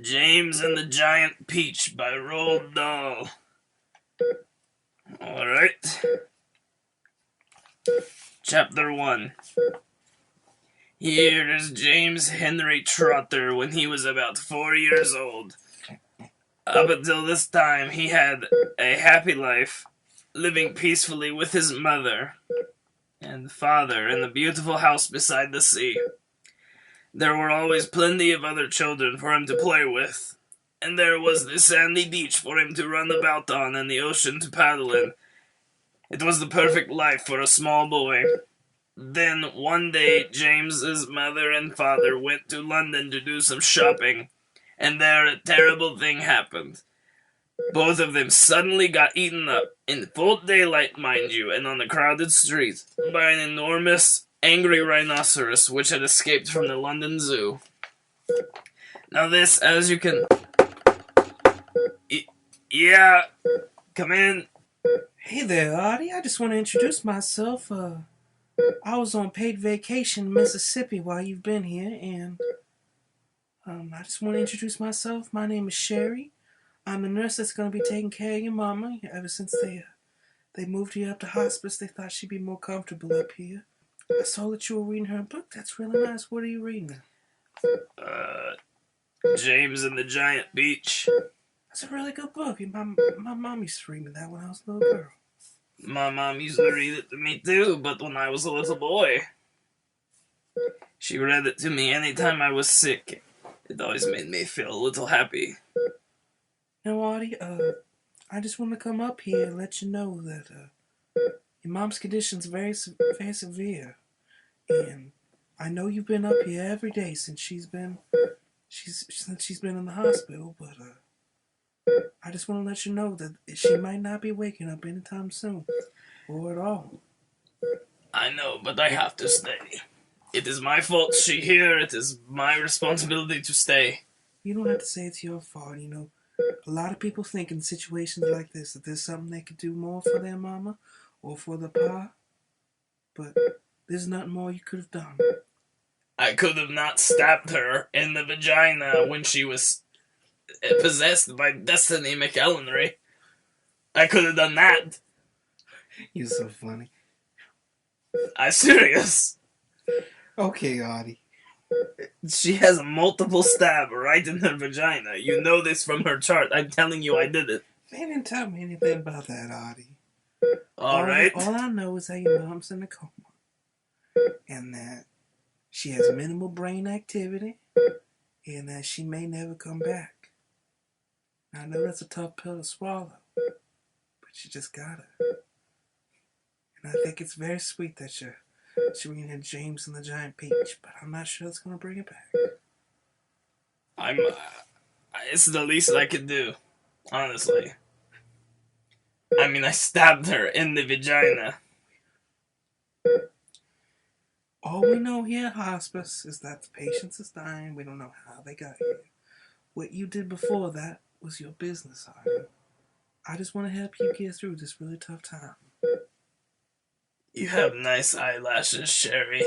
James and the Giant Peach by Roald Dahl. Alright. Chapter 1. Here is James Henry Trotter when he was about 4 years old. Up until this time, he had a happy life, living peacefully with his mother and father in the beautiful house beside the sea. There were always plenty of other children for him to play with, and there was the sandy beach for him to run about on and the ocean to paddle in. It was the perfect life for a small boy. Then, one day, James's mother and father went to London to do some shopping, and there a terrible thing happened. Both of them suddenly got eaten up, in full daylight, mind you, and on a crowded street, by an enormous, angry rhinoceros which had escaped from the London Zoo. Now this, as you can... Yeah, come in. Hey there, Artie. I just want to introduce myself. I was on paid vacation in Mississippi while you've been here, and I just want to introduce myself. My name is Sherry. I'm the nurse that's going to be taking care of your mama. Ever since they moved you up to hospice, they thought she'd be more comfortable up here. I saw that you were reading her book. That's really nice. What are you reading? James and the Giant Peach. That's a really good book. My mom used to read me that when I was a little girl. My mom used to read it to me too, but when I was a little boy. She read it to me anytime I was sick. It always made me feel a little happy. Now, Artie, I just want to come up here and let you know that your mom's condition's very severe, and I know you've been up here every day since she's been in the hospital. But I just want to let you know that she might not be waking up anytime soon, or at all. I know, but I have to stay. It is my fault she here. It is my responsibility to stay. You don't have to say it's your fault. You know, a lot of people think in situations like this that there's something they could do more for their mama or for the pa, but there's nothing more you could have done. I could have not stabbed her in the vagina when she was possessed by Destiny McElhenry. I could have done that. You're so funny. I'm serious. Okay, Artie. She has a multiple stab right in her vagina. You know this from her chart. I'm telling you I did it. They didn't tell me anything about that, Artie. Alright. All I know is that your mom's in a coma, and that she has minimal brain activity, and that she may never come back. I know that's a tough pill to swallow, but you just gotta. And I think it's very sweet that you're reading James and the Giant Peach, but I'm not sure it's gonna bring it back. It's the least I could do, honestly. I mean, I stabbed her in the vagina. All we know here at hospice is that the patient is dying. We don't know how they got here. What you did before that was your business, Artie. I just want to help you get through this really tough time. You have nice eyelashes, Sherry.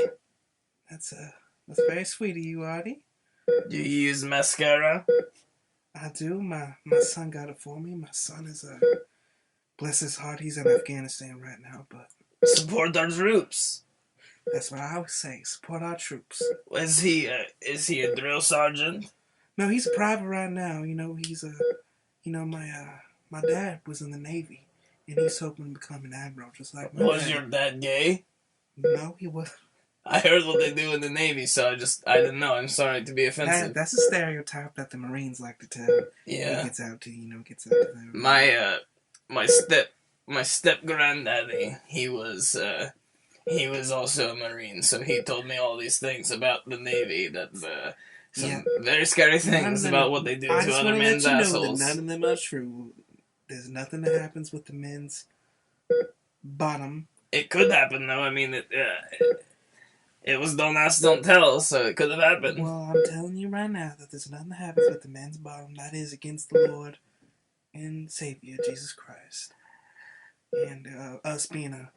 That's very sweet of you, Artie. Do you use mascara? I do. My son got it for me. My son is bless his heart, he's in Afghanistan right now, but support our troops. That's what I always say. Support our troops. Is he a drill sergeant? No, he's a private right now. You know, my dad was in the Navy, and he's hoping to become an admiral, just like my dad. Was your dad gay? No, he wasn't. I heard what they do in the Navy, so I didn't know. I'm sorry to be offensive. That's a stereotype that the Marines like to tell. Yeah. He gets out to them. My step granddaddy, he was also a Marine, so he told me all these things about the Navy, that some very scary things about what they do to other men's assholes. None of them are true. There's nothing that happens with the men's bottom. It could happen, though. I mean, it was don't ask, don't tell, so it could have happened. Well, I'm telling you right now that there's nothing that happens with the men's bottom that is against the Lord and Savior, Jesus Christ. And us being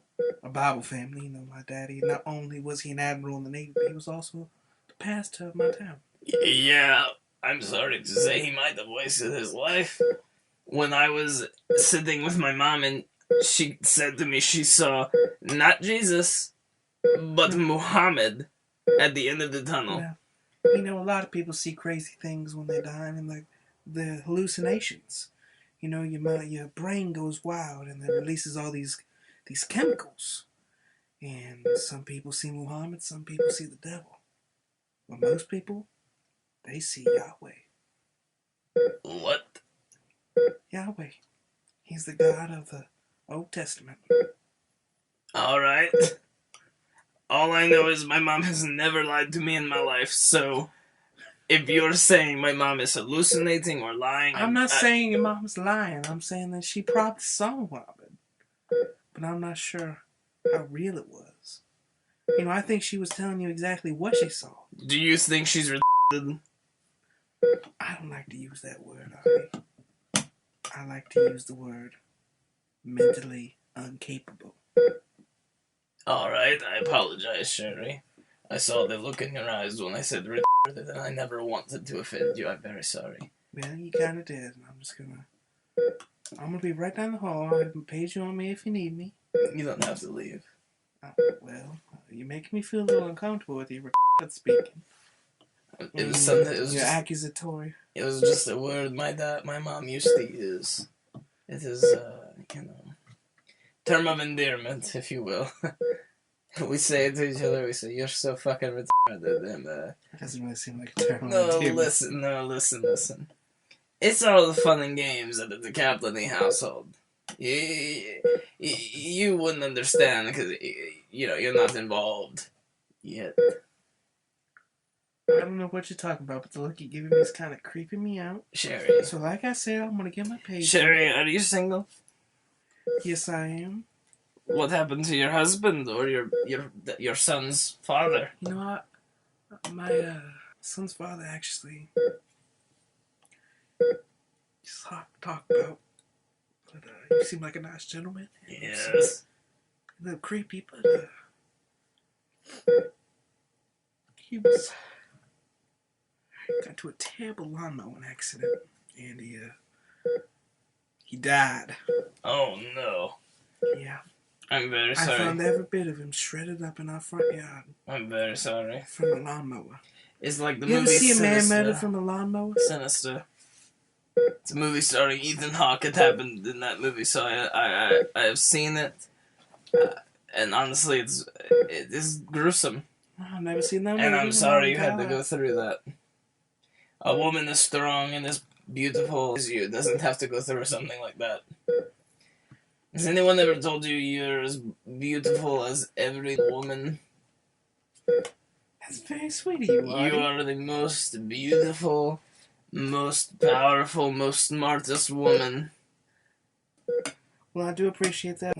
a Bible family, you know, my daddy, not only was he an admiral in the Navy, but he was also the pastor of my town. Yeah, I'm sorry to say he might have wasted his life. When I was sitting with my mom and she said to me she saw not Jesus, but Muhammad at the end of the tunnel. Well, you know, a lot of people see crazy things when they die, and like the hallucinations. You know, your brain goes wild and it releases all these chemicals. And some people see Muhammad, some people see the devil. But most people, they see Yahweh. What? Yahweh. He's the God of the Old Testament. Alright. All I know is my mom has never lied to me in my life, so if you're saying my mom is hallucinating or lying... I'm not saying your mom's lying. I'm saying that she probably saw Muhammad. But I'm not sure how real it was. You know, I think she was telling you exactly what she saw. Do you think she's retarded? I don't like to use that word, Artie. I like to use the word mentally incapable. Alright, I apologize, Sherry. I saw the look in your eyes when I said retarded, and I never wanted to offend you. I'm very sorry. Well, you kind of did. I'm gonna be right down the hall. I have a page on me if you need me. You don't have to leave. Well, you're making me feel a little uncomfortable with your speaking. It was something. It was your just accusatory. It was just a word my mom used to use. It is, term of endearment, if you will. We say it to each other. We say, "You're so fucking retarded," and That doesn't really seem like a term of endearment. Listen. It's all fun and games at the Kaplan household. You wouldn't understand because you're not involved yet. I don't know what you're talking about, but the look you're giving me is kind of creeping me out. Sherry. So, like I said, I'm gonna get my page. Sherry, are you single? Yes, I am. What happened to your husband or your son's father? You know what? My son's father actually just hard to talk about. But you seem like a nice gentleman. Yes. A little creepy, but he got into a terrible lawnmowing accident, and he died. Oh no. Yeah. I'm very sorry. I found every bit of him shredded up in our front yard. I'm very sorry. From a lawnmower. It's like the movie. You ever see Sinister. a man murdered from a lawnmower? Sinister. It's a movie starring Ethan Hawke. It happened in that movie, so I have seen it, and honestly, it is gruesome. I've never seen that movie. And I'm sorry you had to go through that. A woman as strong and as beautiful as you doesn't have to go through something like that. Has anyone ever told you you're as beautiful as every woman? That's very sweet of you, Artie. You are the most beautiful, most powerful, most smartest woman. Well, I do appreciate that.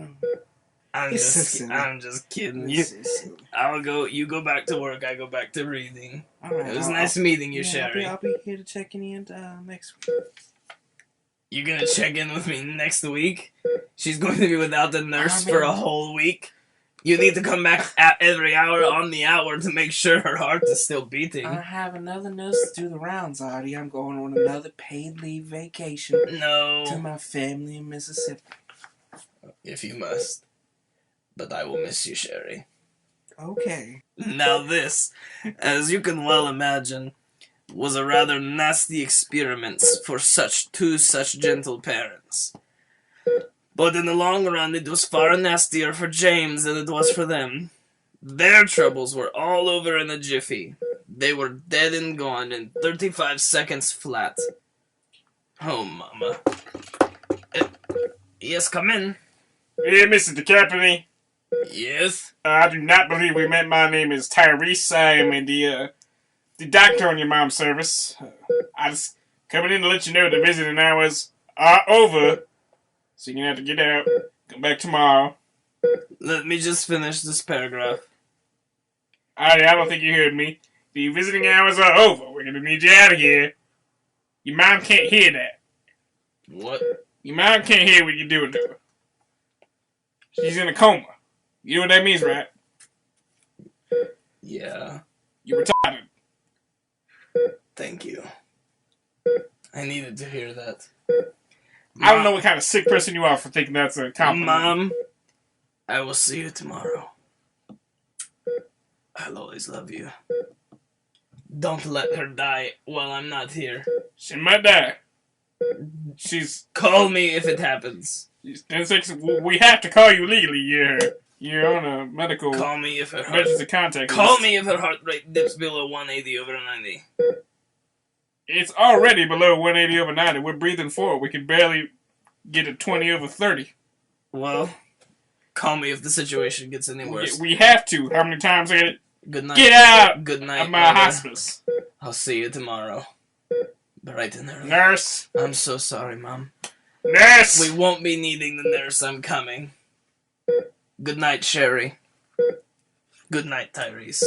I'm just kidding. You go back to work, I go back to reading. Alright, it was nice meeting you, Sherry. I'll be here to check in next week. You gonna check in with me next week? She's going to be without the nurse for a whole week. You need to come back every hour on the hour to make sure her heart is still beating. I have another nurse to do the rounds, Artie. I'm going on another paid leave vacation. No. To my family in Mississippi. If you must. But I will miss you, Sherry. Okay. Now this, as you can well imagine, was a rather nasty experiment for two such gentle parents. But in the long run, it was far nastier for James than it was for them. Their troubles were all over in a jiffy. They were dead and gone in 35 seconds flat. Oh, Mama. Yes, come in. Hey, Mr. DeCapony. Yes? I do not believe we met. My name is Tyrese. I am the doctor on your mom's service. I just coming in to let you know the visiting hours are over. So you're going to have to get out. Come back tomorrow. Let me just finish this paragraph. I don't think you heard me. The visiting hours are over. We're going to need you out of here. Your mom can't hear that. What? Your mom can't hear what you're doing to her. She's in a coma. You know what that means, right? Yeah. You're retarded. Thank you. I needed to hear that. I don't know what kind of sick person you are for thinking that's a compliment. Mom, I will see you tomorrow. I'll always love you. Don't let her die while I'm not here. She might die. Call me if it happens. We have to call you legally. You're on a medical Call me if her heart. emergency contact Call list. me if her heart rate dips below 180/90. It's already below 180/90. We're breathing forward. We can barely get it 20/30. Well, call me if the situation gets any worse. We have to. How many times I get Good night. Get out Good night, of my mother. hospice. I'll see you tomorrow. Bright and early. Nurse. I'm so sorry, Mom. Nurse. We won't be needing the nurse. I'm coming. Good night, Sherry. Good night, Tyrese.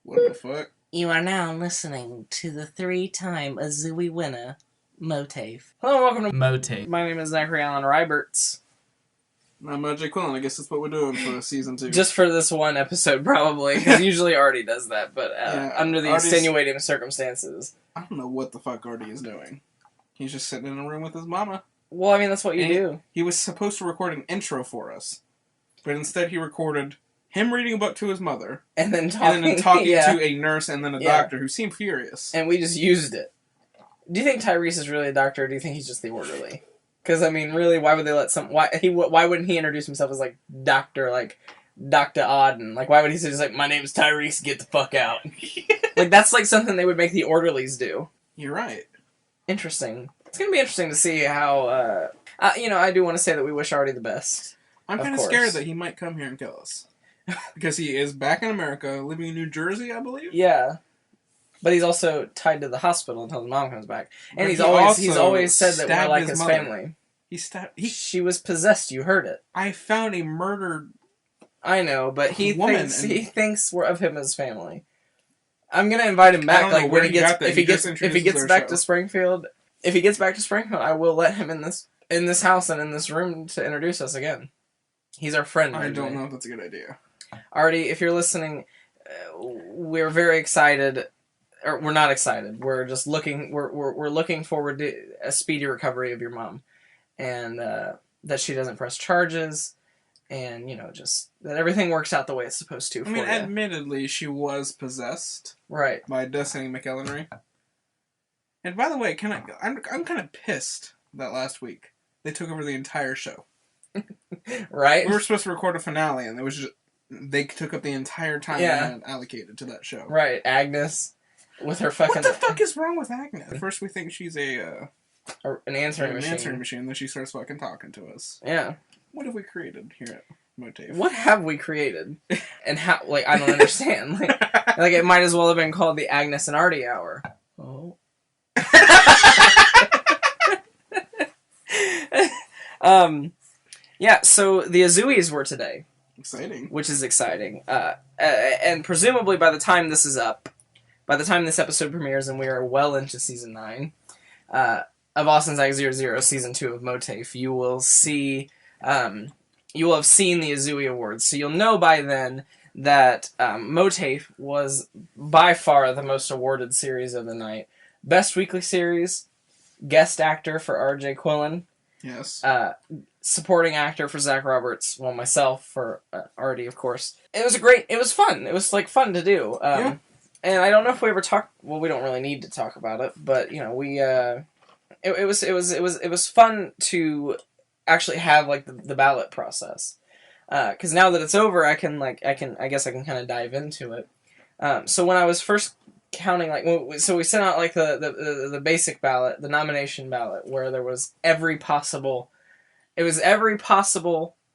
What the fuck? You are now listening to the 3-time Azooie winner, MOATAIF. Hello and welcome to MOATAIF. My name is Zachary Allen Ryberts. I'm Jay Quillen. I guess that's what we're doing for season 2. Just for this one episode, probably, because usually Artie does that, but under the Artie's- extenuating circumstances. I don't know what the fuck Artie is doing. He's just sitting in a room with his mama. Well, I mean, that's what you And do. He was supposed to record an intro for us, but instead he recorded him reading a book to his mother, And then talking, yeah. to a nurse and then a Yeah. doctor who seemed furious. And we just used it. Do you think Tyrese is really a doctor, or do you think he's just the orderly? Because, I mean, really, why would they let why wouldn't he introduce himself as, like, Dr. Auden? Like, why would he say, just, like, my name's Tyrese, get the fuck out? Like, that's, like, something they would make the orderlies do. You're right. Interesting. It's going to be interesting to see how, I do want to say that we wish Artie the best. I'm Of kind of course. scared that he might come here and kill us. Because he is back in America, living in New Jersey, I believe? Yeah. But he's also tied to the hospital until his mom comes back. And But he's he always said that we're stabbed like his his mother. family. She was possessed, you heard it. I found a murdered... I know, but he woman thinks we're of him as family. I'm gonna invite him I back. don't know Like where when he got that. if he He just gets introduces our back show. to Springfield, I will let him in this house and in this room to introduce us again. He's our friend. I RJ. don't know if that's a good idea. Artie, if you're listening, we're very excited. Or we're not excited. We're just looking. We're looking forward to a speedy recovery of your mom, and that she doesn't press charges, and just that everything works out the way it's supposed to. I mean, for you. admittedly, she was possessed Right. by Destiny McElhenry. And by the way, I'm kind of pissed that last week they took over the entire show. Right. We were supposed to record a finale, and they took up the entire time Yeah. they had allocated to that show. Right. Agnes, with her fucking. What the fuck is wrong with Agnes? First, we think she's an answering machine. answering machine, then she starts fucking talking to us. Yeah. What have we created here at MOATAIF? What have we created? And how? Like, I don't understand. Like it might as well have been called the Agnes and Artie Hour. Oh. Yeah. So the Azooies were today, Exciting. which is exciting. And presumably by the time this is up, by the time this episode premieres, and we are well into season 9 of Austin's Ag 00, season 2 of MOATAIF, you will see. You will have seen the Azooie Awards, so you'll know by then that MOATAIF was by far the most awarded series of the night. Best Weekly Series, Guest Actor for R.J. Quillen, Yes. Supporting Actor for Zach Roberts, well, myself for Artie, of course. It was fun. It was, fun to do. Yeah. And I don't know if we ever talked, well, we don't really need to talk about it, but, we, it was fun to actually have the ballot process, because now that it's over, I guess I can kind of dive into it. So when I was first counting, so we sent out the basic ballot, the nomination ballot, where there was every possible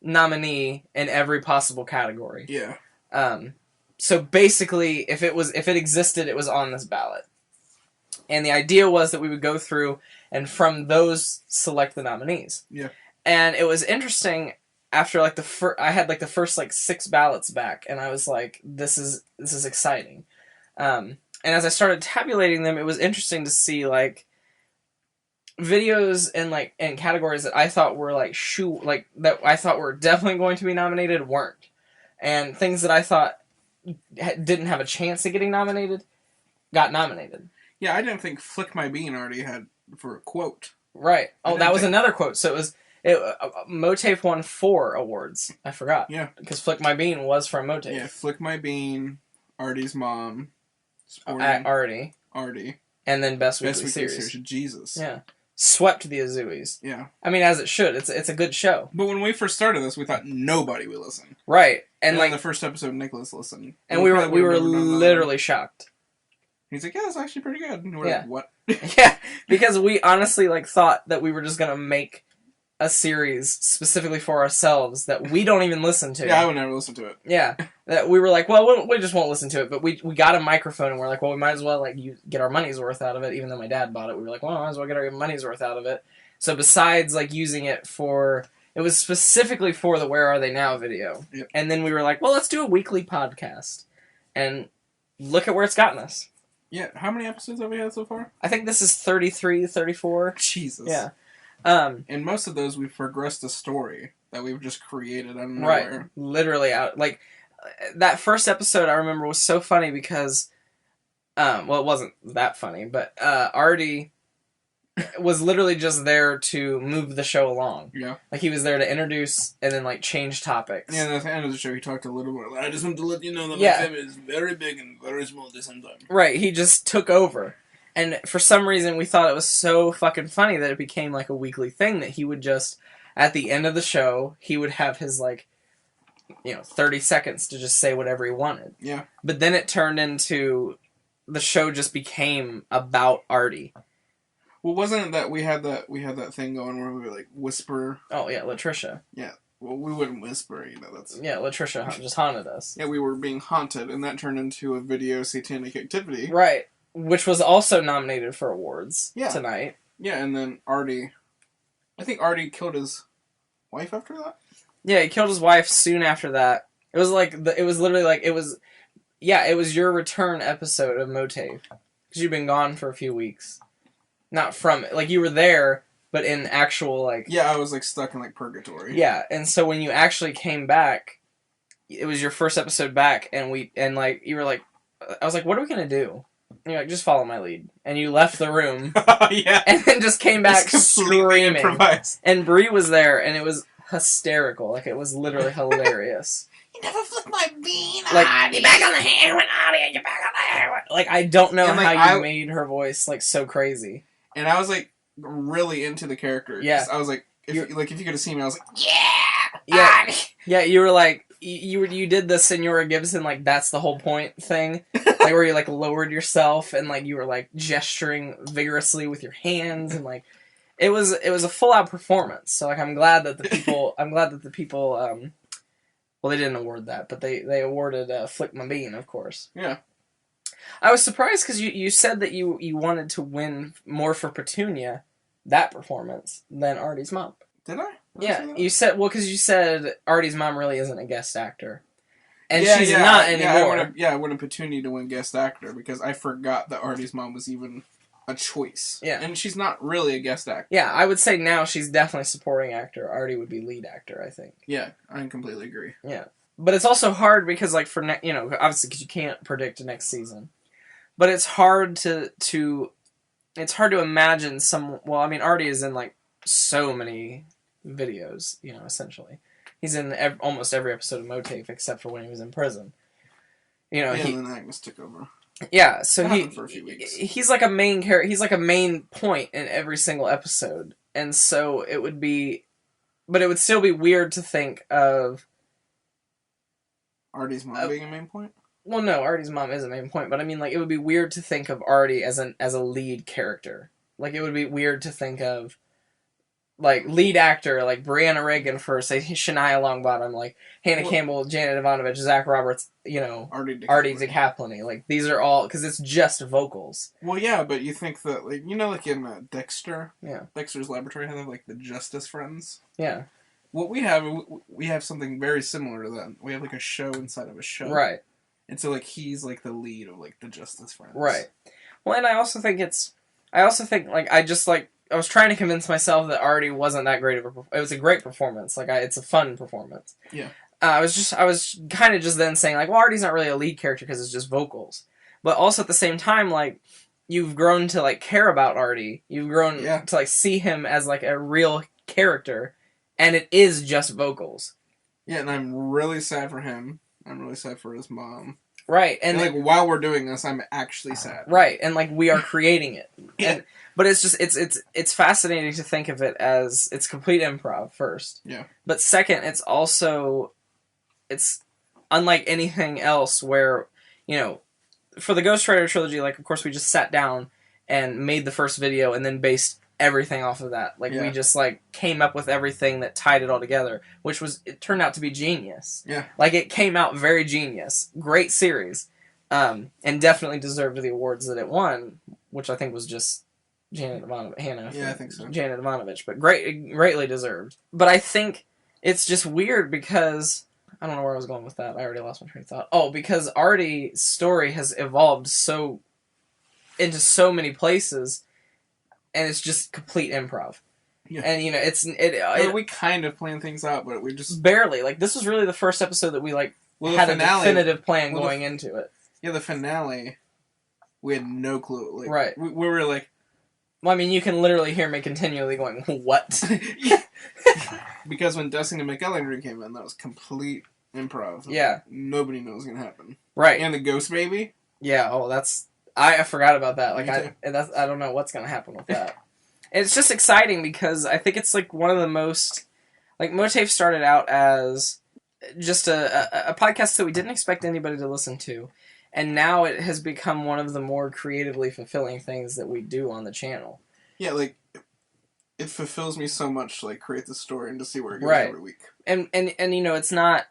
nominee in every possible category. Yeah. So basically, if it existed, it was on this ballot, and the idea was that we would go through and from those select the nominees. Yeah. And it was interesting after I had the first 6 ballots back, and I was like, this is exciting. And as I started tabulating them, it was interesting to see videos and categories that I thought were that I thought were definitely going to be nominated weren't, and things that I thought didn't have a chance of getting nominated got nominated. Yeah, I didn't think "Flick My Bean" already had for a quote. Right. Oh, that was another quote. So it was MOATAIF won 4 awards. I forgot. Yeah. Because "Flick My Bean" was from MOATAIF. Yeah, "Flick My Bean," Artie's mom, sporting Artie, and then Best Weekly Series. Jesus. Yeah. Swept the Azooies. Yeah. I mean, as it should. It's a good show. But when we first started this, we thought nobody would listen. Right. And like the first episode, Nicholas listened. And we were literally shocked. He's like, yeah, that's actually pretty good. And we're like, what? Yeah, because we honestly thought that we were just gonna make a series specifically for ourselves that we don't even listen to. Yeah, I would never listen to it. Yeah, that we were like, well, we just won't listen to it. But we got a microphone and we're like, well, we might as well get our money's worth out of it. Even though my dad bought it, we were like, well, might as well get our money's worth out of it. So besides using it for, it was specifically for the "Where Are They Now" video. Yep. And then we were like, well, let's do a weekly podcast, and look at where it's gotten us. Yeah, how many episodes have we had so far? I think this is 33, 34. Jesus. Yeah. In most of those, we've progressed a story that we've just created out of nowhere. Right. Literally out. That first episode I remember was so funny because, well, it wasn't that funny, but Artie was literally just there to move the show along. Yeah. He was there to introduce and then change topics. Yeah, and at the end of the show, he talked a little bit. I just want to let you know that my family is very big and very small at the same time. Right, he just took over. And for some reason, we thought it was so fucking funny that it became a weekly thing that he would just, at the end of the show, he would have his 30 seconds to just say whatever he wanted. Yeah. But then it turned into, the show just became about Artie. Well, wasn't it that we had that thing going where we would whisper? Oh yeah, Latricia. Yeah. Well, we wouldn't whisper, that's... Yeah, Latricia just haunted us. Yeah, we were being haunted, and that turned into a video, Satanic Activity. Right. Which was also nominated for awards tonight. Yeah, and then Artie... I think Artie killed his wife after that? Yeah, he killed his wife soon after that. It was it was your return episode of MOATAIF. Because you've been gone for a few weeks. Not from, you were there, but in actual, Yeah, I was, stuck in, purgatory. Yeah, and so when you actually came back, it was your first episode back, and you were like, I was like, what are we gonna do? And you're like, just follow my lead. And you left the room. Yeah. And then just came back screaming. Improvised. And Bree was there, and it was hysterical. It was literally hilarious. You never flicked my bean, You're back on the heroin, Artie, you're back on the heroin. I don't know how you made her voice, so crazy. And I was, really into the character. Yeah. I was like, if you could have seen me, I was like, yeah! Yeah, you were you did the Senora Gibson, that's the whole point thing. Where you, lowered yourself, and, you were, gesturing vigorously with your hands, and, it was a full-out performance. So, I'm glad that the people, well, they didn't award that, but they awarded Flick My Bean, of course. Yeah. I was surprised because you said that you wanted to win more for Petunia, that performance, than Artie's mom. Did I? Yeah, you said, because you said Artie's mom really isn't a guest actor. And she's not anymore. I wanted Petunia to win guest actor because I forgot that Artie's mom was even a choice. Yeah. And she's not really a guest actor. Yeah, I would say now she's definitely supporting actor. Artie would be lead actor, I think. Yeah, I completely agree. Yeah. But it's also hard because, for obviously because you can't predict next season. But it's hard to imagine Artie is in, so many videos, essentially. He's in almost every episode of MOATAIF except for when he was in prison. And then Agnes took over. Yeah, so for a few weeks. He's a main character. He's a main point in every single episode. And so it would still be weird to think of Artie's mom being a main point? Well, no, Artie's mom is a main point, but it would be weird to think of Artie as a lead character. It would be weird to think of, lead actor, Brianna Reagan for, say, Shania Longbottom, Hannah Campbell, Janet Ivanovich, Zach Roberts, Artie DeCaplaney. These are all, because it's just vocals. Well, yeah, but you think that, in Dexter? Yeah. Dexter's Laboratory, how they have, the Justice Friends? Yeah. What we have something very similar to that. We have, a show inside of a show. Right. And so, he's, the lead of, the Justice Friends. Right. Well, and I also think I was trying to convince myself that Artie wasn't that great of it was a great performance. It's a fun performance. Yeah. I was kind of just then saying, well, Artie's not really a lead character because it's just vocals. But also at the same time, you've grown to like care about Artie. You've grown Yeah. to like see him as like a real character, and it is just vocals. Yeah, and I'm really sad for him. I'm really sad for his mom. Right, And like while we're doing this, I'm actually sad. Right, and like we are creating it. Yeah. But it's just it's fascinating to think of it as it's complete improv first. Yeah. But second, it's unlike anything else where, you know, for the Ghost Rider trilogy, like of course we just sat down and made the first video and then based everything off of that. Like we just like came up with everything that tied it all together, which it turned out to be genius. Yeah. Like it came out very genius. Great series. And definitely deserved the awards that it won, which I think was just Janet Ivanovich. Yeah, I think so. Janet Ivanovich, but greatly deserved. But I think it's just weird because I don't know where I was going with that. I already lost my train of thought. Oh, because Artie's story has evolved into so many places, and it's just complete improv. Yeah. And you know, we kind of planned things out, but we just barely. Like this was really the first episode that we like had a definitive plan going into it. Yeah, the finale, we had no clue. Like, right. We were like, well, I mean, you can literally hear me continually going, "What?" Because when Dustin and McEllinger came in, that was complete improv. Yeah. Nobody knows what's gonna happen. Right. And the ghost baby. Yeah. Oh, I forgot about that. Like Me I don't know what's gonna happen with that. It's just exciting because I think it's like one of the most like MOATAIF started out as just a podcast that we didn't expect anybody to listen to, and now it has become one of the more creatively fulfilling things that we do on the channel. Yeah, like it fulfills me so much to like create the story and to see where it goes every week. And you know, it's not,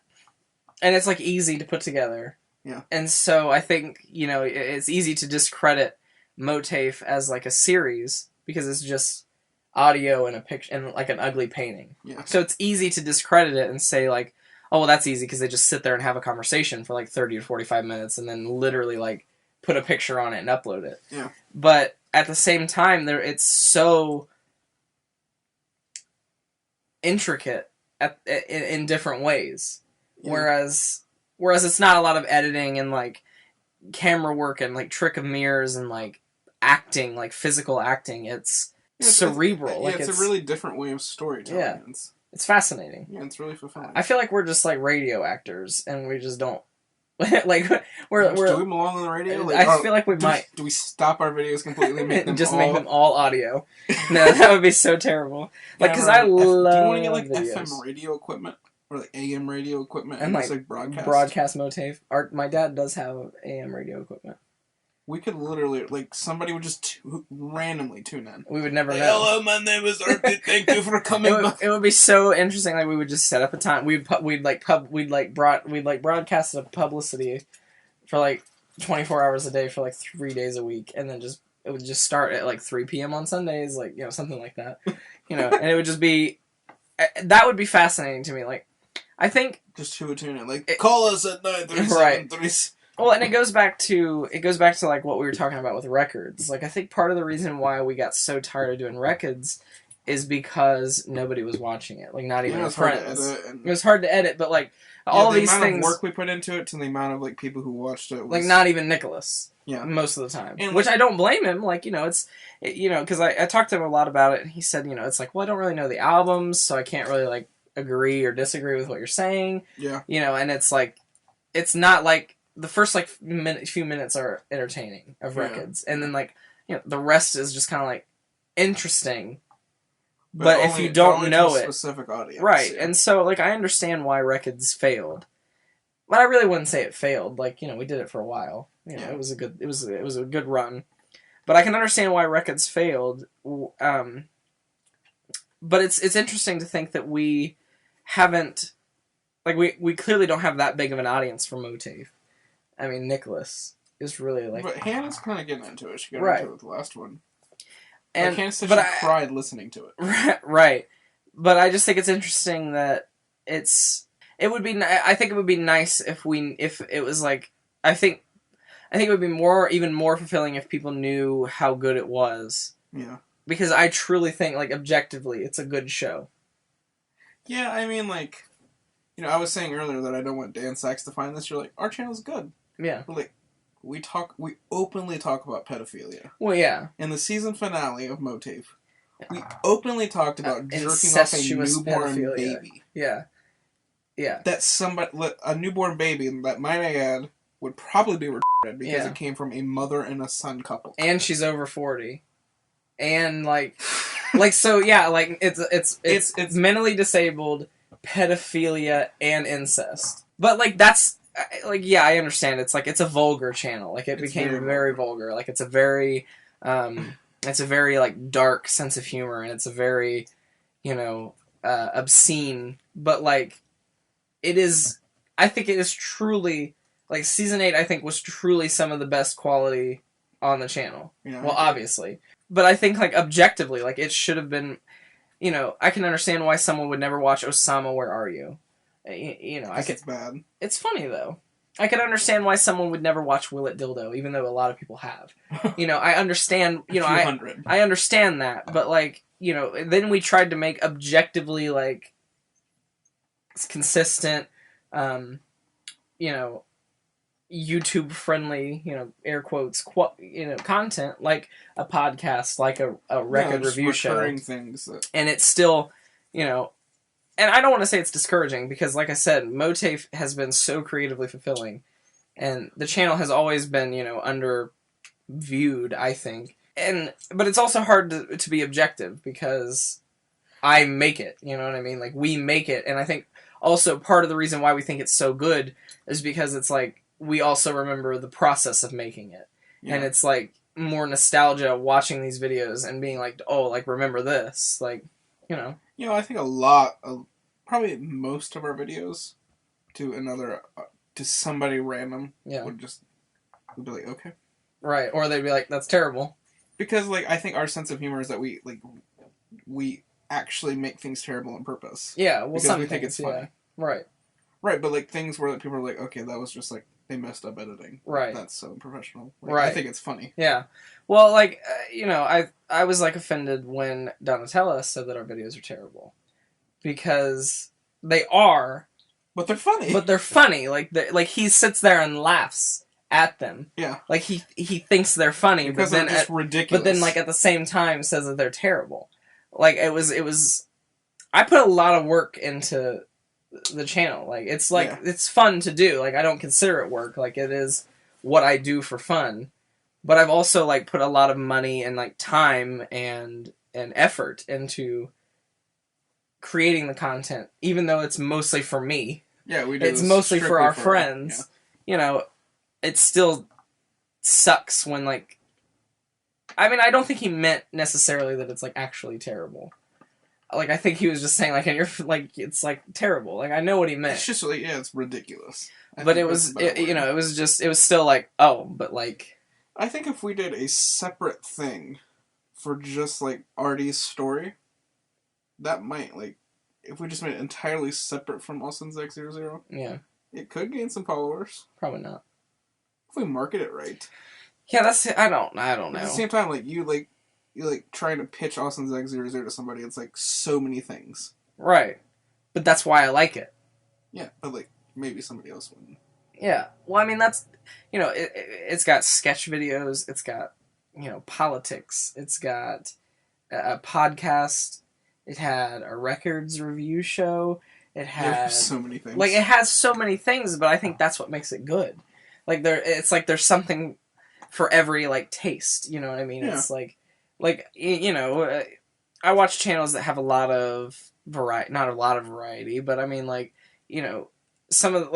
and it's like easy to put together. Yeah. And so I think, you know, it's easy to discredit MOATAIF as like a series because it's just audio and a picture and like an ugly painting. Yeah. So it's easy to discredit it and say like, oh, well, that's easy because they just sit there and have a conversation for like 30 to 45 minutes and then literally like put a picture on it and upload it. Yeah. But at the same time, it's so intricate in different ways. Yeah. Whereas it's not a lot of editing and like camera work and like trick of mirrors and like acting, like physical acting. It's cerebral. It's a really different way of storytelling. Yeah. It's fascinating. Yeah, it's really fulfilling. I feel like we're just like radio actors, and we just don't like we're. Do we belong on the radio? Like, I feel like we might. Do we stop our videos completely? And make them make them all audio? No, that would be so terrible. Like, because I love. Do you want to get like videos. FM radio equipment or like AM radio equipment and like broadcast MOATAIF? My dad does have AM radio equipment. We could literally, like, somebody would just randomly tune in. We would never know. Hello, my name is Artie. Thank you for coming. It would be so interesting. Like we would just set up a time. We'd broadcast a publicity for like 24 hours a day for like 3 days a week, and then it would just start at like 3 p.m. on Sundays, like, you know, something like that. You know, and it would just be that would be fascinating to me. Like, I think just who would tune in? Like, call us at 9:37. Right. Well, and it goes back to like what we were talking about with records. Like, I think part of the reason why we got so tired of doing records is because nobody was watching it. Like, not even our friends. It was hard to edit, but like all these things. The amount of work we put into it to the amount of like people who watched it. Like, not even Nicholas. Yeah. Most of the time, and which I don't blame him. Like, you know, because I talked to him a lot about it, and he said, you know, it's like, well, I don't really know the albums, so I can't really like agree or disagree with what you're saying. Yeah. You know, and it's like, it's not like. The first like few minutes are entertaining of records, and then like, you know, the rest is just kind of like interesting. But if you don't know it, specific audience, right? Yeah. And so like I understand why records failed, but I really wouldn't say it failed. Like, you know, we did it for a while. You know, it was a good run, but I can understand why records failed. But it's interesting to think that we haven't, like we clearly don't have that big of an audience for MOATAIF. I mean, Nicholas is really like... But Hannah's kind of getting into it. She got into it with the last one. And like, Hannah said she cried listening to it. Right. But I just think it's interesting that I think it would be nice if it was like... I think it would be even more fulfilling if people knew how good it was. Yeah. Because I truly think, like, objectively, it's a good show. Yeah, I mean, like... You know, I was saying earlier that I don't want Dan Sachs to find this. You're like, our channel's good. Yeah. We're like, we openly talk about pedophilia. Well, yeah. In the season finale of MOATAIF, we openly talked about jerking off a newborn baby. Yeah. Yeah. That a newborn baby that, might I add, would probably be retarded because it came from a mother and a son couple. And she's over 40. And, so, yeah, it's mentally disabled, pedophilia, and incest. But, that's, yeah, I understand. It's, it's a vulgar channel. It became very vulgar. It's a very, dark sense of humor, and it's a very, obscene, but, it is, I think it is truly, Season 8, I think, was truly some of the best quality on the channel. Yeah, well, obviously. But I think, objectively, it should have been, I can understand why someone would never watch Osama, Where Are You? It's bad. It's funny, though. I can understand why someone would never watch Will It Dildo, even though a lot of people have. I understand, I understand that, but, then we tried to make objectively, consistent, YouTube friendly, air quotes, content, like a podcast, a record review show. Things and it's still, and I don't want to say it's discouraging because, like I said, MOATAIF has been so creatively fulfilling, and the channel has always been, underviewed, I think. But it's also hard to be objective because I make it, you know what I mean? We make it, and I think also part of the reason why we think it's so good is because it's we also remember the process of making it. Yeah. And it's more nostalgia watching these videos and being remember this. I think probably most of our videos to somebody random would be okay. Right. Or they'd be that's terrible. Because I think our sense of humor is that we actually make things terrible on purpose. Yeah, well, because we think it's funny. Yeah. Right. Right, but things where people are okay, that was just they messed up editing. Right. That's so unprofessional. Right. I think it's funny. Yeah. Well, I was offended when Donatella said that our videos are terrible. Because they are. But they're funny. But they're funny. He sits there and laughs at them. Yeah. He thinks they're funny, because but then they're just ridiculous. But then at the same time says that they're terrible. It was I put a lot of work into the channel. It's fun to do. I don't consider it work. It is what I do for fun. But I've also put a lot of money and time and effort into creating the content, even though it's mostly for me. Yeah, we do. It's mostly for our friends. Yeah. It still sucks when I don't think he meant necessarily that it's actually terrible. I think he was just saying and you're it's terrible. I know what he meant. It's just it's ridiculous. But it was it was still oh, but I think if we did a separate thing for just Artie's story, that might if we just made it entirely separate from Austin X00, yeah, it could gain some followers. Probably not. If we market it right. Yeah, that's I don't know. At the same time, you trying to pitch Austin X00 to somebody, it's so many things. Right. But that's why I like it. Yeah, but maybe somebody else wouldn't. Yeah. Well, that's it's got sketch videos, it's got politics, it's got a podcast, it had a records review show, it had so many things. It has so many things, but I think that's what makes it good. There's something for every taste, you know what I mean? Yeah. It's I watch channels that have a lot of variety, not a lot of variety, but some of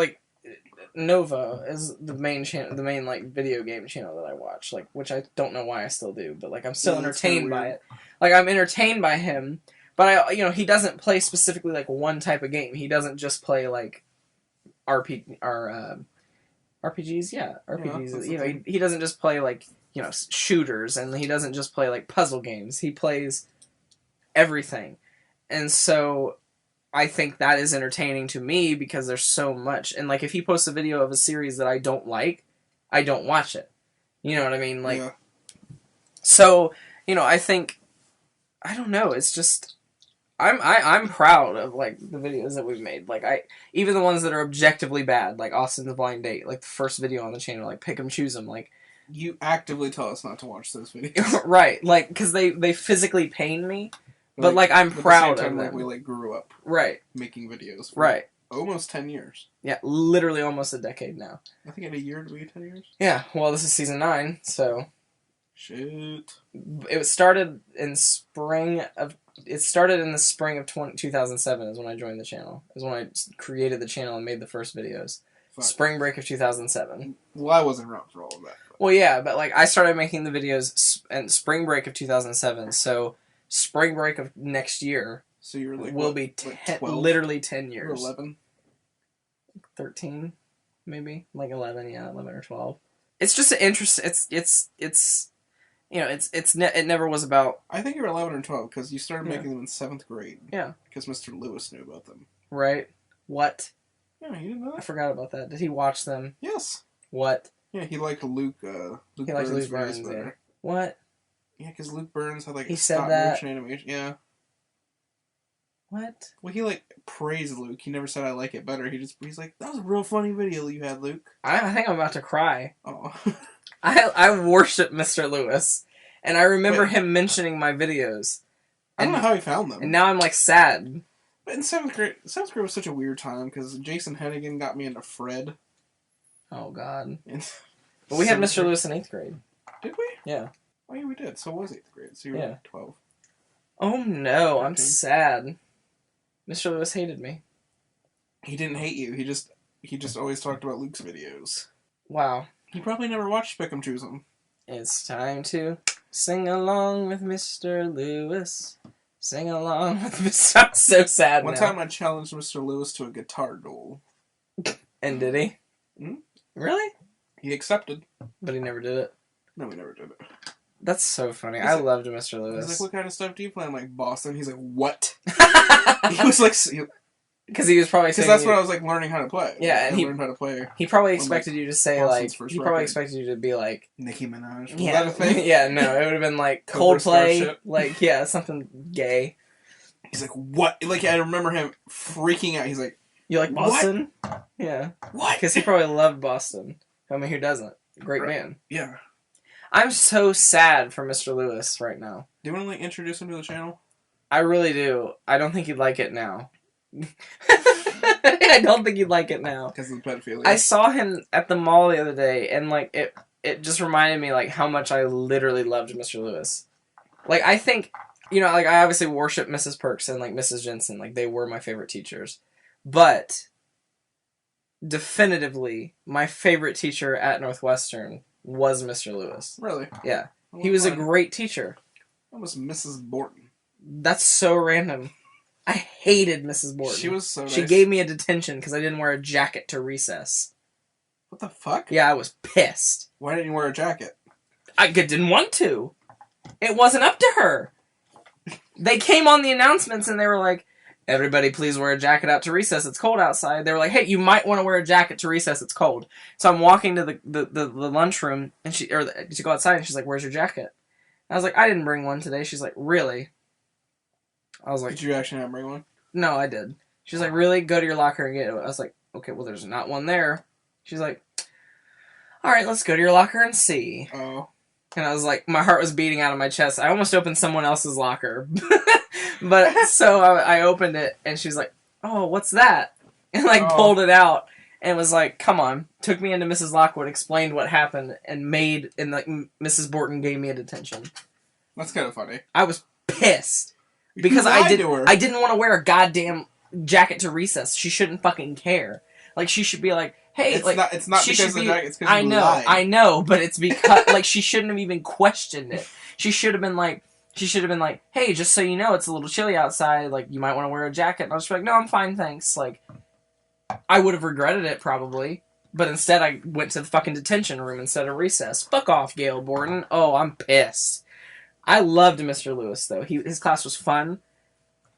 Nova is the main channel, the main video game channel that I watch, which I don't know why I still do, but I'm still entertained by it. I'm entertained by him, but he doesn't play specifically one type of game. He doesn't just play RPGs, yeah, RPGs. Yeah, he doesn't just play shooters, and he doesn't just play puzzle games. He plays everything, and so I think that is entertaining to me because there's so much. And if he posts a video of a series that I don't like, I don't watch it. You know what I mean? So I think I don't know. It's just I'm proud of like the videos that we've made. Like even the ones that are objectively bad, like Austin's Blind Date, like the first video on the channel, like Pick 'em Choose 'em, like You actively tell us not to watch those videos. right, like because they physically pain me, but like I'm proud of them. Like we like grew up Right, making videos. For right. almost 10 years. Yeah, literally almost a decade now. I think in a year to be 10 years. Yeah, well, this is season 9, so Shit. it started in spring of. It started in the spring of 2007 is when I joined the channel. Is when I created the channel and made the first videos. Fuck. Spring break of 2007. Well, I wasn't around for all of that. Well, yeah, but like I started making the videos in spring break of 2007. So spring break of next year So you were like will what, be like 12? literally 10 You were years. 11. 13, maybe like 11. Yeah, 11 or 12. It's just an interest. It's. You know, it never was about... I think you were 11 or 12 because you started Yeah. making them in 7th grade. Yeah. Because Mr. Lewis knew about them. Right? What? Yeah, you didn't know I that? forgot about that. Did he watch them? Yes. What? Yeah, he liked Luke. He liked Burns Luke videos Burns, better. yeah. What? Yeah, because Luke Burns had like He a said stop that? motion animation. Yeah. What? Well, he like praised Luke. He never said I like it better. He's like, that was a real funny video you had, Luke. I think I'm about to cry. Oh. I worship Mr. Lewis. And I remember Wait. him mentioning my videos. I don't know how he found them. And now I'm like sad. But in 7th grade was such a weird time because Jason Hennigan got me into Fred. Oh, God. In But we had 7th Mr. grade. Lewis in 8th grade. Did we? Yeah. Oh, yeah, we did. So was 8th grade. So you were Yeah. like 12. Oh, no. I'm 13. sad. Mr. Lewis hated me. He didn't hate you. He just always talked about Luke's videos. Wow. He probably never watched Pick 'em Choose 'em. It's time to sing along with Mr. Lewis. Sing along with Mr. I'm so sad One now. time I challenged Mr. Lewis to a guitar duel. And did he? Hmm? Really? He accepted. But he never did it. No, we never did it. That's so funny. He's I like- loved Mr. He's Lewis. like, what kind of stuff do you play? I'm like, Boston. He's like, what? He was like, Because he was probably because saying that's you- what I was like learning how to play. Yeah, and I he- learned how to play he probably like, expected you to say Boston's like first he probably record. expected you to be like Nicki Minaj. Was yeah that a thing? yeah no it would have been like Cobra Coldplay Starship. like yeah something gay. He's like, what? Like, I remember him freaking out. He's like, You like What? Boston? Yeah, what? because he probably loved Boston. I mean, who doesn't? Great Right. band. Yeah. I'm so sad for Mr. Lewis right now. Do you want to like introduce him to the channel? I really do. I don't think he'd like it now. I don't think he'd like it now. Because of the pedophilia. I saw him at the mall the other day, and like it just reminded me like how much I literally loved Mr. Lewis. Like I think, you know, like I obviously worship Mrs. Perks and like Mrs. Jensen, like they were my favorite teachers, but definitively my favorite teacher at Northwestern was Mr. Lewis. Really? Yeah, Oh, he was a fine. great teacher. That was Mrs. Borton. That's so random. I hated Mrs. Borton. She was so nice. She gave me a detention because I didn't wear a jacket to recess. What the fuck? Yeah, I was pissed. Why didn't you wear a jacket? I didn't want to. It wasn't up to her. They came on the announcements and they were like, everybody please wear a jacket out to recess. It's cold outside. They were like, hey, you might want to wear a jacket to recess. It's cold. So I'm walking to the lunchroom and to go outside and she's like, where's your jacket? I was like, I didn't bring one today. She's like, really? I was like, Did you actually not bring one? no, I did. She's like, really? Go to your locker and get it. I was like, okay, well, there's not one there. She's like, all right, let's go to your locker and see. Oh. And I was like, my heart was beating out of my chest. I almost opened someone else's locker. But so I opened it and she's like, oh, what's that? And like Oh. pulled it out and was like, come on. Took me into Mrs. Lockwood, explained what happened, and Mrs. Borton gave me a detention. That's kind of funny. I was pissed. Because You lied to her. I didn't want to wear a goddamn jacket to recess. She shouldn't fucking care. Like she should be like, hey, It's like not she because should of be. the jacket. It's because I you know, lied. I know, but it's because like she shouldn't have even questioned it. She should have been like, hey, just so you know, it's a little chilly outside. Like you might want to wear a jacket. And I was just like, no, I'm fine, thanks. Like I would have regretted it probably, but instead I went to the fucking detention room instead of recess. Fuck off, Gail Borton. Oh, I'm pissed. I loved Mr. Lewis though. His class was fun.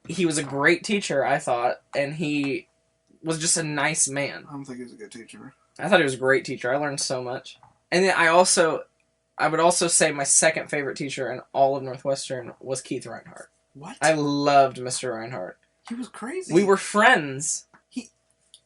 He was a great teacher, I thought, and he was just a nice man. I don't think he was a good teacher. I thought he was a great teacher. I learned so much. And then I would also say my second favorite teacher in all of Northwestern was Keith Reinhardt. What? I loved Mr. Reinhardt. He was crazy. We were friends.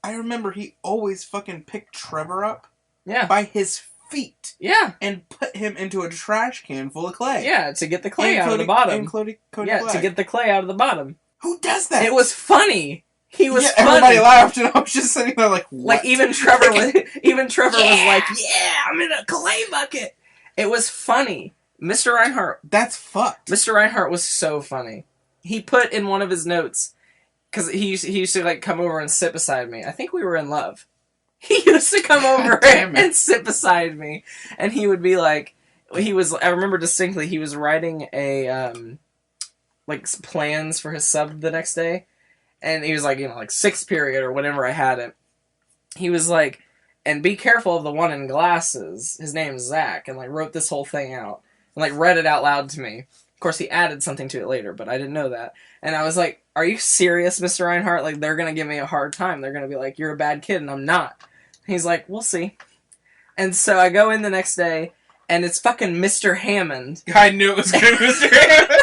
I remember he always fucking picked Trevor up Yeah. by his feet. Yeah. And put him into a trash can full of clay. Yeah, to get the clay out of the bottom. And Cody yeah, Black. to get the clay out of the bottom. Who does that? It was funny. He was funny. Everybody laughed, and I was just sitting there like, what? Like, even Trevor was like, yeah, I'm in a clay bucket. It was funny. Mr. Reinhardt. That's fucked. Mr. Reinhardt was so funny. He put in one of his notes, because he used to, like, come over and sit beside me. I think we were in love. He used to come over and sit beside me. And he would be like, I remember distinctly, he was writing like, plans for his sub the next day. And he was like, like, 6th period or whenever I had it. He was like, and be careful of the one in glasses. His name's Zach. And, like, wrote this whole thing out. And, like, read it out loud to me. Of course, he added something to it later, but I didn't know that. And I was like, are you serious, Mr. Reinhardt? Like, they're going to give me a hard time. They're going to be like, you're a bad kid, and I'm not. He's like, we'll see. And so I go in the next day, and it's fucking Mr. Hammond. I knew it was going to be Mr. Hammond.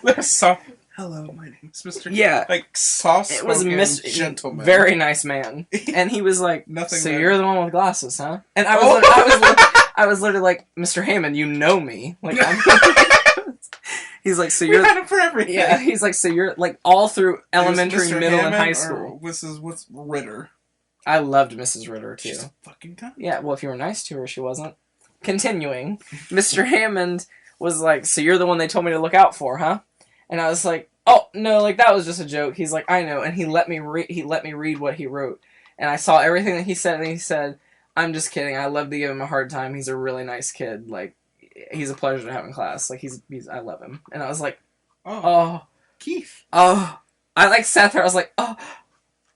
That was soft. Hello, my name is Mr. Yeah. Like, soft It was Mr. Gentleman. Very nice man. And he was like, Nothing so better. you're the one with glasses, huh? And I was literally like, Mr. Hammond, you know me. Like, he's like, so you're... We had him for everything. Yeah, he's like, so you're, like, all through elementary, Mr. middle, Hammond and high or school. What's Ritter? I loved Mrs. Ritter, too. She's a fucking cunt. Yeah, well, if you were nice to her, she wasn't. Continuing, Mr. Hammond was like, so you're the one they told me to look out for, huh? And I was like, oh, no, like, that was just a joke. He's like, I know. And he let me read what he wrote. And I saw everything that he said, and he said, I'm just kidding. I love to give him a hard time. He's a really nice kid. Like, he's a pleasure to have in class. Like, I love him. And I was like, oh. Keith. Oh. I, like, sat there. I was like, oh.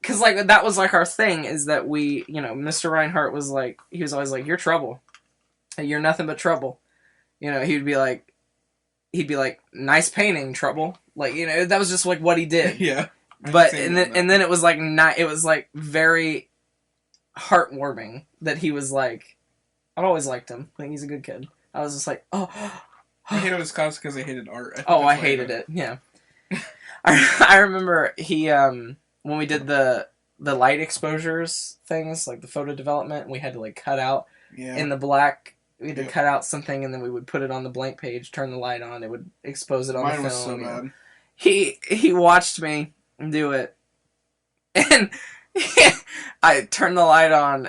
Because, like, that was, like, our thing, is that we, Mr. Reinhardt was, like, he was always like, you're trouble. You're nothing but trouble. He'd be like, nice painting, trouble. Like, that was just, like, what he did. Yeah. But, and then it was, like, it was, like, very heartwarming that he was, like, I've always liked him. Like, he's a good kid. I was just like, oh. I hated his class because I hated art. I hated it, yeah. I remember he, when we did the light exposures things, like the photo development, we had to, like, cut out in the black. We had to cut out something, and then we would put it on the blank page, turn the light on, it would expose it on Mine the film. Was so bad. He watched me do it, and I turned the light on,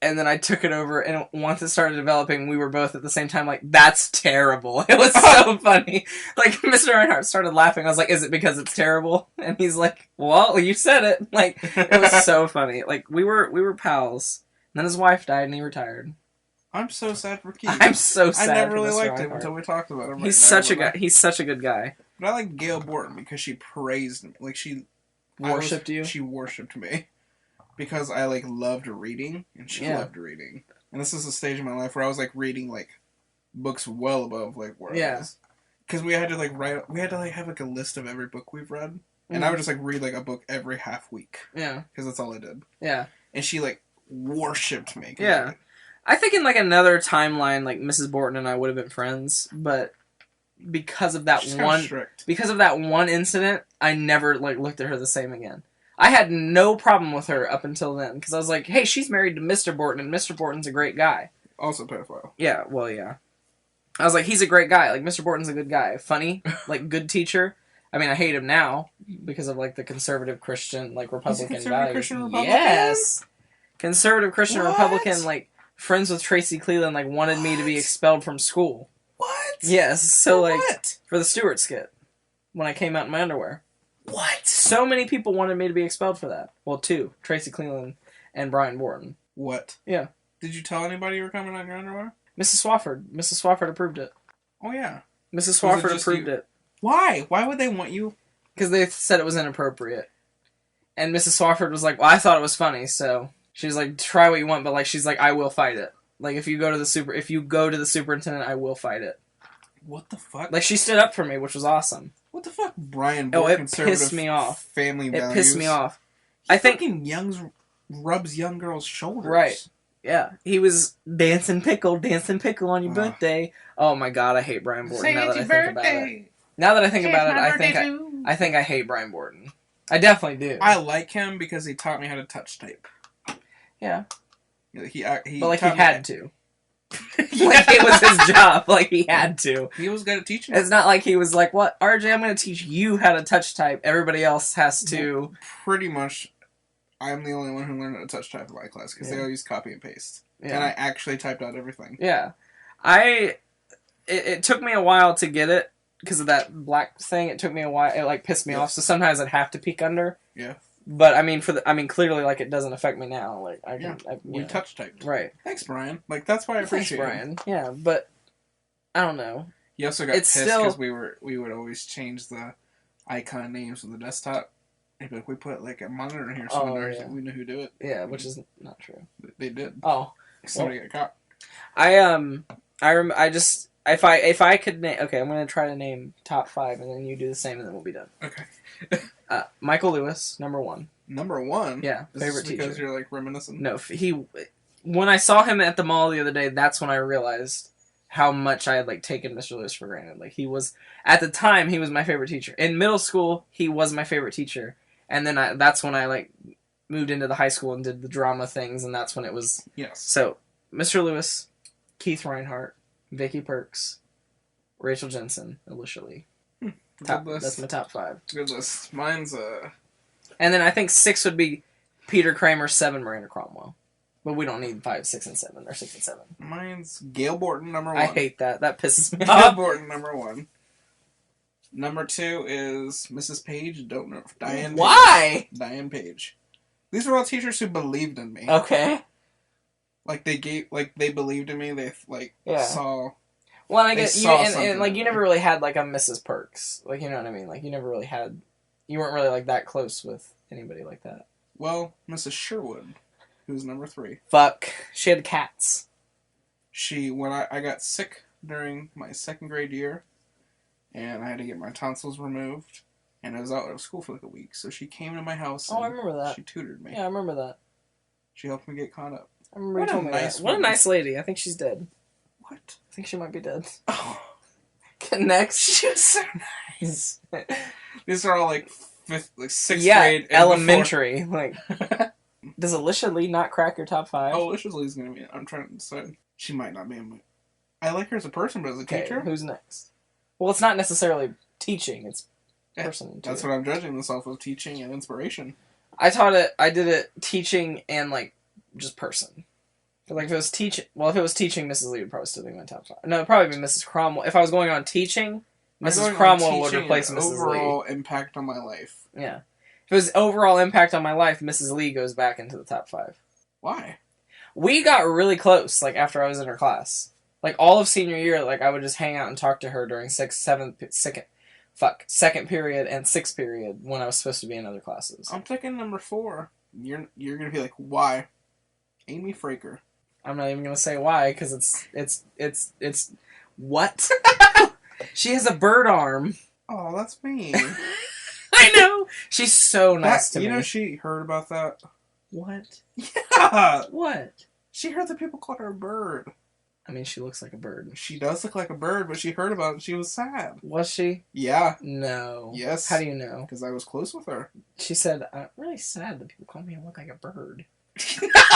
and then I took it over, and once it started developing, we were both at the same time like, that's terrible. It was so funny. Like, Mr. Reinhardt started laughing. I was like, is it because it's terrible? And he's like, well, you said it. Like, it was so funny. Like, we were pals. And then his wife died, and he retired. I'm so sad for Keith. I'm so sad. I never really Mr. liked Reinhardt. him until we talked about him. He's such a guy. He's such a good guy. But I like Gail Borton because she praised me. Like, she worshipped you. She worshipped me because I like loved reading, and she loved reading. And this is a stage in my life where I was like reading like books well above like where I was. Because we had to like have like a list of every book we've read, and I would just like read like a book every half week. Yeah. Because that's all I did. Yeah. And she like worshipped me. Yeah. I think in, like, another timeline, like, Mrs. Borton and I would have been friends, but because of that one incident, I never, like, looked at her the same again. I had no problem with her up until then, because I was like, hey, she's married to Mr. Borton, and Mr. Borton's a great guy. Also pedophile. Yeah, well, yeah. I was like, he's a great guy. Like, Mr. Borton's a good guy. Funny, like, good teacher. I mean, I hate him now, because of, like, the conservative Christian, like, Republican values. Christian Republican? Yes! Conservative Christian Republican, like, friends with Tracy Cleveland, like, wanted me to be expelled from school. What? Yes, so, like, for the Stewart skit, when I came out in my underwear. What? So many people wanted me to be expelled for that. Well, two. Tracy Cleveland and Brian Borton. What? Yeah. Did you tell anybody you were coming out in your underwear? Mrs. Swafford. Mrs. Swafford approved it. Oh, yeah. Mrs. Swafford approved it. Why? Why would they want you? Because they said it was inappropriate. And Mrs. Swafford was like, well, I thought it was funny, so... She was like, try what you want, but like she's like, I will fight it. Like if you go to the superintendent, I will fight it. What the fuck? Like she stood up for me, which was awesome. What the fuck, Brian? It pissed me off. Family values. It pissed me off. I think rubs young girls' shoulders. Right. Yeah. He was dancing pickle on your birthday. Oh my god, I hate Brian Borton now that I think about it. Now that I think about it, I think I hate Brian Borton. I definitely do. I like him because he taught me how to touch type. Yeah. He but like he had to. Like it was his job. Like he had to. He was good at teaching. It's not like he was like, "What, RJ? I'm going to teach you how to touch type. Everybody else has to." Pretty much, I'm the only one who learned how to touch type in my class because they all use copy and paste, and I actually typed out everything. Yeah, It took me a while to get it because of that black thing. It took me a while. It like pissed me off. So sometimes I'd have to peek under. Yeah. But I mean, clearly, like it doesn't affect me now. Like I can, we touch typed. Right. Thanks, Brian. Like that's why I appreciate it. Brian. Yeah, but I don't know. He also got pissed because we would always change the icon names of the desktop. He'd be like, we put like a monitor in here so we know who do it. Yeah, which is not true. They did. Oh, somebody got caught. If I could name, okay, I'm gonna try to name top 5, and then you do the same, and then we'll be done. Okay. Michael Lewis, number 1. Number 1. Yeah, favorite teacher. Because you're like reminiscent. No, when I saw him at the mall the other day, that's when I realized how much I had like taken Mr. Lewis for granted. Like he was at the time, he was my favorite teacher. In middle school, he was my favorite teacher, and then that's when I like moved into the high school and did the drama things, and that's when it was. Yes. So, Mr. Lewis, Keith Reinhardt, Vicky Perks, Rachel Jensen, Alicia Lee. Good list. That's my top 5. Good list. Mine's And then I think 6 would be Peter Kramer, 7 Miranda Cromwell. But we don't need 5, 6, and 7, or 6 and 7. Mine's Gail Borton, number 1. I hate that. That pisses me Gail off. Borton, number 1. Number 2 is Mrs. Page. Don't know. Diane. Why? Page. Diane Page. These were all teachers who believed in me. Okay. Like they believed in me. They saw. Well, I guess and like you never really had like a Mrs. Perks. Like you know what I mean. Like you never really had. You weren't really like that close with anybody like that. Well, Mrs. Sherwood, who's number 3. Fuck. She had cats. When I got sick during my 2nd grade year, and I had to get my tonsils removed, and I was out of school for like a week, so she came to my house. Oh, I remember that. She tutored me. Yeah, I remember that. She helped me get caught up. I remember you told me that. What a nice lady. I think she's dead. What? I think she might be dead. Oh. Next. She was so nice. These are all like 6th grade. Yeah, elementary. Like, does Alicia Lee not crack your top 5? Oh, Alicia Lee's gonna be. I'm trying to decide. She might not be in my. I like her as a person, but as a teacher. Who's next? Well, it's not necessarily teaching. It's person. That's what I'm judging this off of: teaching and inspiration. I did it teaching and like just person. But like if it was teaching, Mrs. Lee would probably still be my top 5. No, it'd probably be Mrs. Cromwell. If I was going on teaching, Mrs. Cromwell would replace Mrs. Lee. Overall impact on my life. Yeah. If it was overall impact on my life, Mrs. Lee goes back into the top 5. Why? We got really close, like, after I was in her class. Like, all of senior year, like, I would just hang out and talk to her during second period and 6th period when I was supposed to be in other classes. I'm taking number 4. You're gonna be like, why? Amy Fraker. I'm not even gonna say why, because it's what? She has a bird arm. Oh, that's me. I know. She's so nice to me. You know she heard about that? What? Yeah. What? She heard that people called her a bird. I mean, she looks like a bird. She does look like a bird, but she heard about it and she was sad. Was she? Yeah. No. Yes. How do you know? Because I was close with her. She said, I'm really sad that people call me and look like a bird.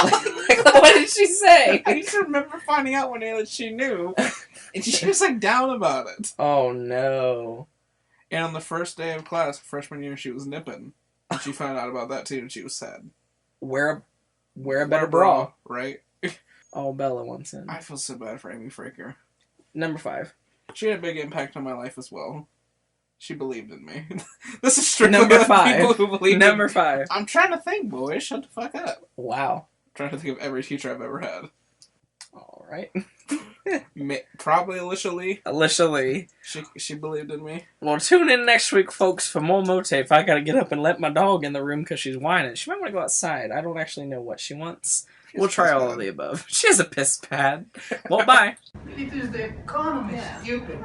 What did she say? I just remember finding out one day that she knew, and she was like down about it. Oh no! And on the first day of class, freshman year, she was nipping, and she found out about that too, and she was sad. Wear a better bra, right? Oh, Bella wants in. I feel so bad for Amy Fraker. Number 5. She had a big impact on my life as well. She believed in me. This is strictly number about 5. people who believe Number in me. 5. I'm trying to think, boys. Shut the fuck up. Wow. I'm trying to think of every teacher I've ever had. All right. Probably Alicia Lee. Alicia Lee. She believed in me. Well, tune in next week, folks, for more MOATAIF. I gotta get up and let my dog in the room because she's whining. She might want to go outside. I don't actually know what she wants. We'll try all of the above. She has a piss pad. Well, bye. Really, the economy is stupid.